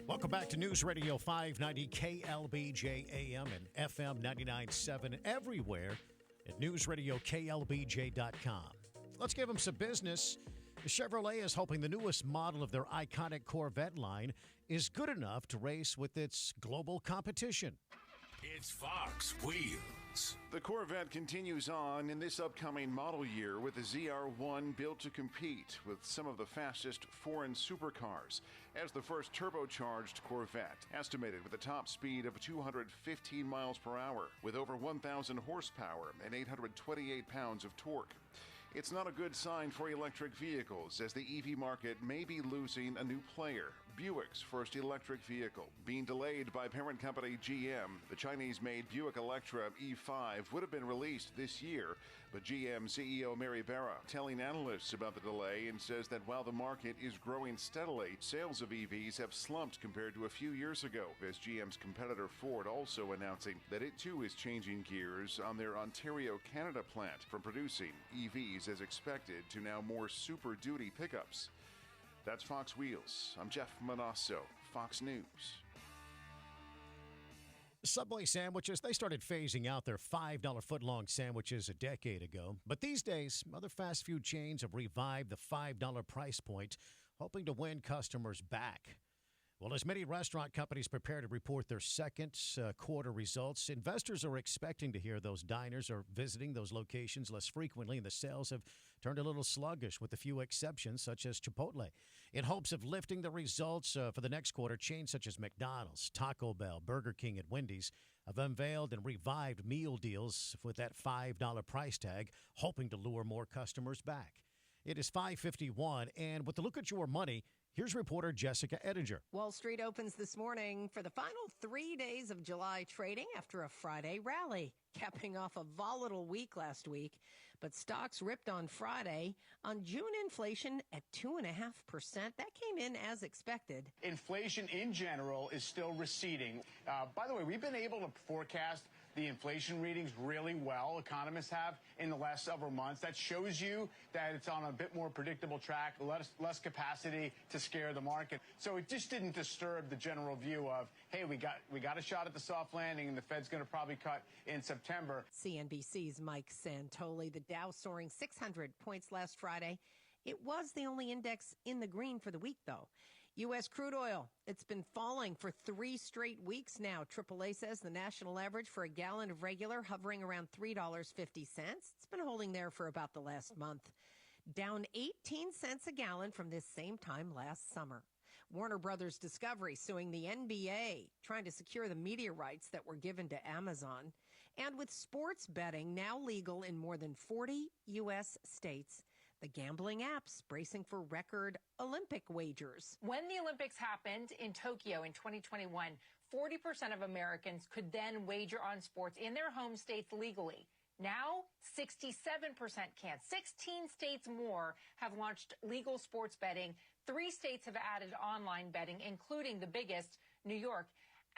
Welcome back to News Radio 590 KLBJ AM and FM 99.7 everywhere at newsradioklbj.com. Let's give them some business. Chevrolet is hoping the newest model of their iconic Corvette line is good enough to race with its global competition. It's Fox Wheels. The Corvette continues on in this upcoming model year with the ZR1 built to compete with some of the fastest foreign supercars as the first turbocharged Corvette, estimated with a top speed of 215 miles per hour with over 1,000 horsepower and 828 pounds of torque. It's not a good sign for electric vehicles as the EV market may be losing a new player. Buick's first electric vehicle being delayed by parent company GM. The Chinese-made Buick Electra E5 would have been released this year, but GM CEO Mary Barra telling analysts about the delay and says that while the market is growing steadily, sales of EVs have slumped compared to a few years ago, as GM's competitor Ford also announcing that it too is changing gears on their Ontario, Canada plant from producing EVs as expected to now more Super Duty pickups. That's Fox Wheels. I'm Jeff Manasso, Fox News. Subway sandwiches, they started phasing out their $5 footlong sandwiches a decade ago. But these days, other fast food chains have revived the $5 price point, hoping to win customers back. Well, as many restaurant companies prepare to report their second quarter results, investors are expecting to hear those diners are visiting those locations less frequently, and the sales have turned a little sluggish with a few exceptions, such as Chipotle. In hopes of lifting the results for the next quarter, chains such as McDonald's, Taco Bell, Burger King, and Wendy's have unveiled and revived meal deals with that $5 price tag, hoping to lure more customers back. It is 5:51, and with the look at your money, here's reporter Jessica Ettinger. Wall Street opens this morning for the final 3 days of July trading after a Friday rally, capping off a volatile week last week. But stocks ripped on Friday on June inflation at 2.5%. That came in as expected. Inflation in general is still receding. By the way, we've been able to forecast the inflation readings really well. Economists have in the last several months. That shows you that it's on a bit more predictable track, less capacity to scare the market. So it just didn't disturb the general view of, hey, we got a shot at the soft landing and the Fed's going to probably cut in September. CNBC's Mike Santoli. The Dow soaring 600 points last Friday. It was the only index in the green for the week, though. U.S. crude oil, it's been falling for 3 straight weeks now. AAA says the national average for a gallon of regular hovering around $3.50. It's been holding there for about the last month. Down 18 cents a gallon from this same time last summer. Warner Brothers Discovery suing the NBA, trying to secure the media rights that were given to Amazon. And with sports betting now legal in more than 40 U.S. states, the gambling apps bracing for record Olympic wagers. When the Olympics happened in Tokyo in 2021, 40% of Americans could then wager on sports in their home states legally. Now, 67% can't. 16 states more have launched legal sports betting. 3 states have added online betting, including the biggest, New York.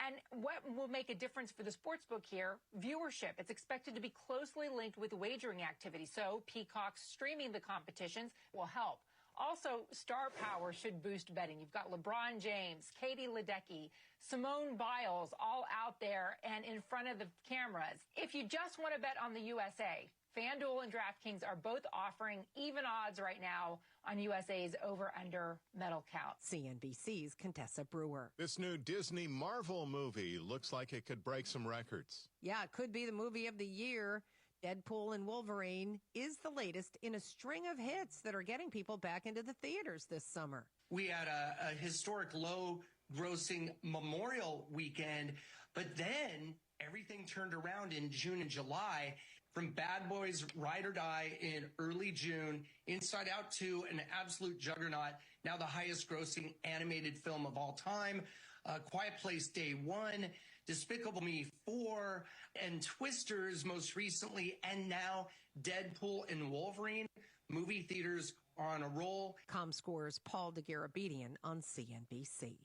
And what will make a difference for the sportsbook here? Viewership. It's expected to be closely linked with wagering activity. So Peacock streaming the competitions will help. Also, star power should boost betting. You've got LeBron James, Katie Ledecky, Simone Biles all out there and in front of the cameras. If you just want to bet on the USA, FanDuel and DraftKings are both offering even odds right now on USA's over-under medal count. CNBC's Contessa Brewer. This new Disney Marvel movie looks like it could break some records. Yeah, it could be the movie of the year. Deadpool and Wolverine is the latest in a string of hits that are getting people back into the theaters this summer. We had a historic low grossing Memorial weekend, but then everything turned around in June and July. From Bad Boys Ride or Die in early June, Inside Out 2, an absolute juggernaut, now the highest grossing animated film of all time. Quiet Place Day 1, Despicable Me 4, and Twisters most recently, and now Deadpool and Wolverine. Movie theaters are on a roll. ComScore's Paul DeGarabedian on CNBC.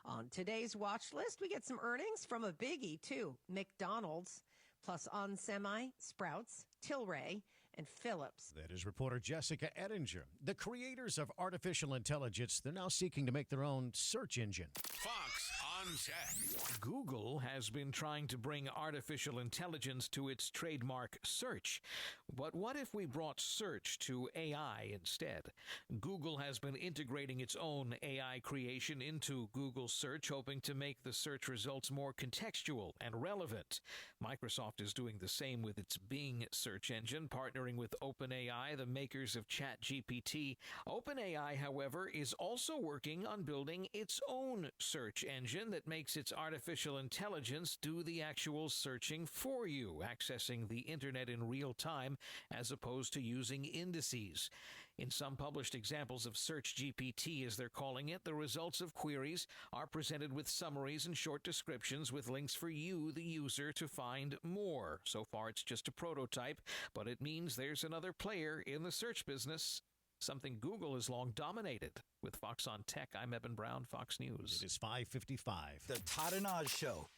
On today's watch list, we get some earnings from a biggie, too. McDonald's, plus On Semi, Sprouts, Tilray, and Phillips. That is reporter Jessica Ettinger. The creators of artificial intelligence, they're now seeking to make their own search engine. Fox Tech. Google has been trying to bring artificial intelligence to its trademark search. But what if we brought search to AI instead? Google has been integrating its own AI creation into Google Search, hoping to make the search results more contextual and relevant. Microsoft is doing the same with its Bing search engine, partnering with OpenAI, the makers of ChatGPT. OpenAI, however, is also working on building its own search engine that makes its artificial intelligence do the actual searching for you, accessing the internet in real time as opposed to using indices. In some published examples of Search GPT, as they're calling it, the results of queries are presented with summaries and short descriptions with links for you, the user, to find more. So far, it's just a prototype, but it means there's another player in the search business, something Google has long dominated. With Fox on Tech, I'm Eben Brown, Fox News. It is 5:55. The Todd and Oz Show.